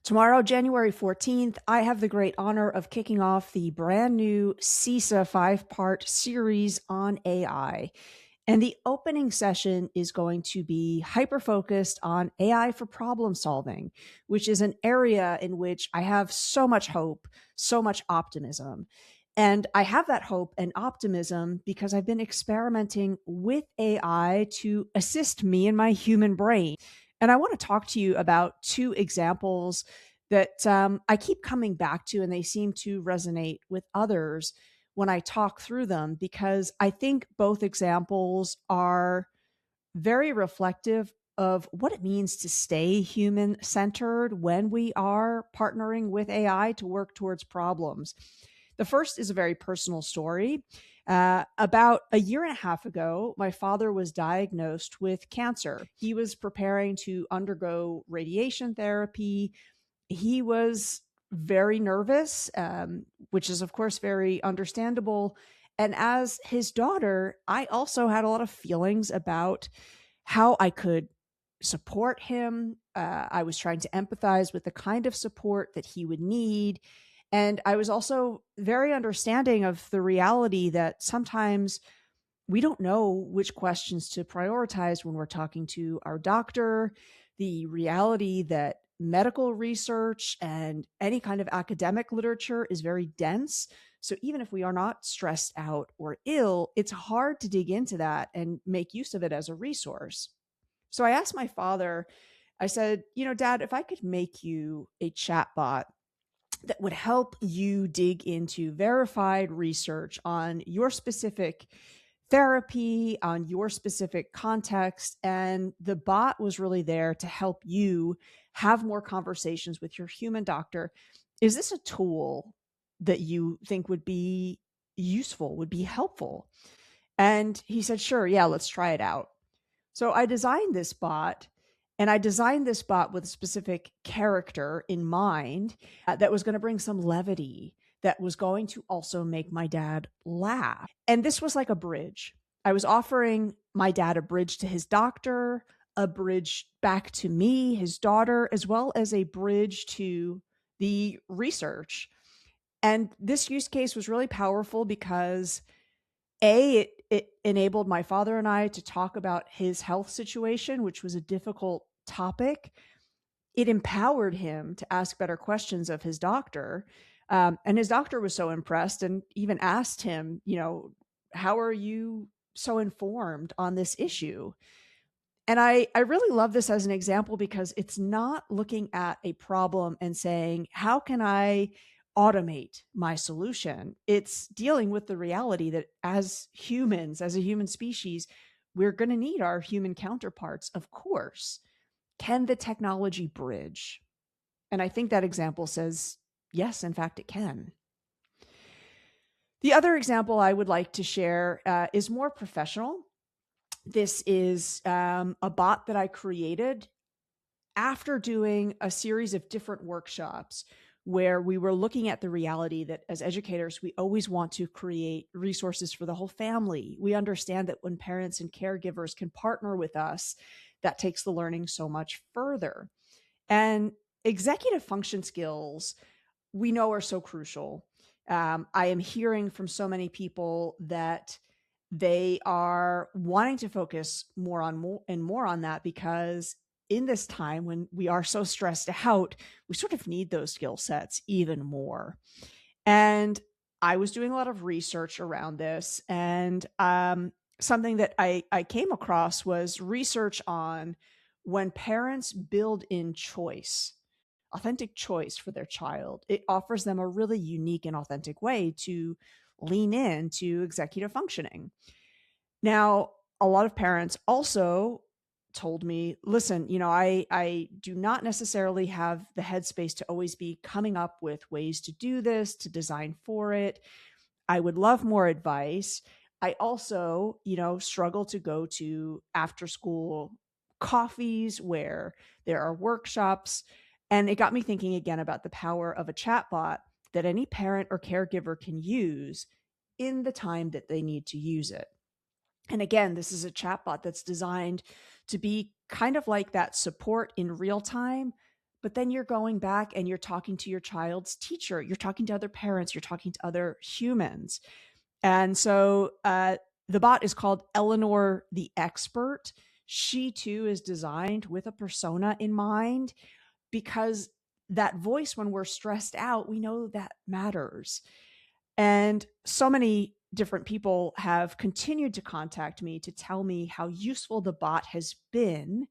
Tomorrow, January 14th, I have the great honor of kicking off the brand new CEESA 5-part series on AI. And the opening session is going to be hyper focused on AI for problem solving, which is an area in which I have so much hope, so much optimism. And I have that hope and optimism because I've been experimenting with AI to assist me in my human brain. And I want to talk to you about two examples that I keep coming back to, and they seem to resonate with others when I talk through them, because I think both examples are very reflective of what it means to stay human centered when we are partnering with AI to work towards problems. The first is a very personal story. About a year and a half ago, my father was diagnosed with cancer. He was preparing to undergo radiation therapy. He was very nervous, which is, of course, very understandable. And as his daughter, I also had a lot of feelings about how I could support him. I was trying to empathize with the kind of support that he would need. And I was also very understanding of the reality that sometimes we don't know which questions to prioritize when we're talking to our doctor, the reality that medical research and any kind of academic literature is very dense. So even if we are not stressed out or ill, it's hard to dig into that and make use of it as a resource. So I asked my father, I said, Dad, if I could make you a chatbot that would help you dig into verified research on your specific therapy, on your specific context, and the bot was really there to help you have more conversations with your human doctor. Is this a tool that you think would be useful, would be helpful? And he said, sure, yeah, let's try it out. So I designed this bot, and I designed this bot with a specific character in mind that was going to bring some levity, that was going to also make my dad laugh. And this was like a bridge. I was offering my dad a bridge to his doctor, a bridge back to me, his daughter, as well as a bridge to the research. And this use case was really powerful because it enabled my father and I to talk about his health situation, which was a difficult topic. It empowered him to ask better questions of his doctor. And his doctor was so impressed and even asked him, how are you so informed on this issue? And I really love this as an example because it's not looking at a problem and saying, how can I automate my solution? It's dealing with the reality that as humans, as a human species, we're going to need our human counterparts, of course. Can the technology bridge? And I think that example says, yes, in fact, it can. The other example I would like to share is more professional. This is a bot that I created after doing a series of different workshops where we were looking at the reality that as educators, we always want to create resources for the whole family. We understand that when parents and caregivers can partner with us, that takes the learning so much further. And executive function skills, we know, are so crucial. I am hearing from so many people that they are wanting to focus more on that because in this time when we are so stressed out, we sort of need those skill sets even more. And I was doing a lot of research around this, and something that I came across was research on when parents build in choice, authentic choice for their child. It offers them a really unique and authentic way to lean into executive functioning. Now, a lot of parents also told me, listen, I do not necessarily have the headspace to always be coming up with ways to do this, to design for it. I would love more advice. I also, struggle to go to after school coffees where there are workshops. And it got me thinking again about the power of a chatbot that any parent or caregiver can use in the time that they need to use it. And again, this is a chatbot that's designed to be kind of like that support in real time, But then you're going back and you're talking to your child's teacher, you're talking to other parents, you're talking to other humans. And so the bot is called Eleanor the Expert. She too is designed with a persona in mind, because that voice, when we're stressed out, we know that matters. And so many different people have continued to contact me to tell me how useful the bot has been,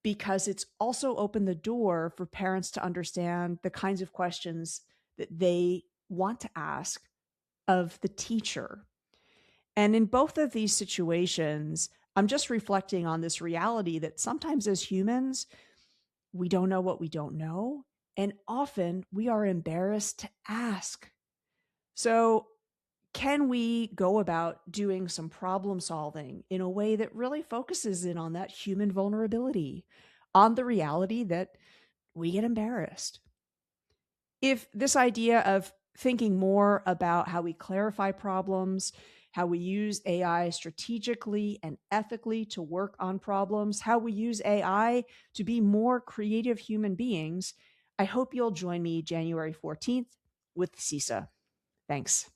because it's also opened the door for parents to understand the kinds of questions that they want to ask of the teacher. And in both of these situations, I'm just reflecting on this reality that sometimes as humans, we don't know what we don't know. And often we are embarrassed to ask. So, can we go about doing some problem solving in a way that really focuses in on that human vulnerability, on the reality that we get embarrassed? If this idea of thinking more about how we clarify problems, how we use AI strategically and ethically to work on problems, how we use AI to be more creative human beings, I hope you'll join me January 14th with CEESA. Thanks.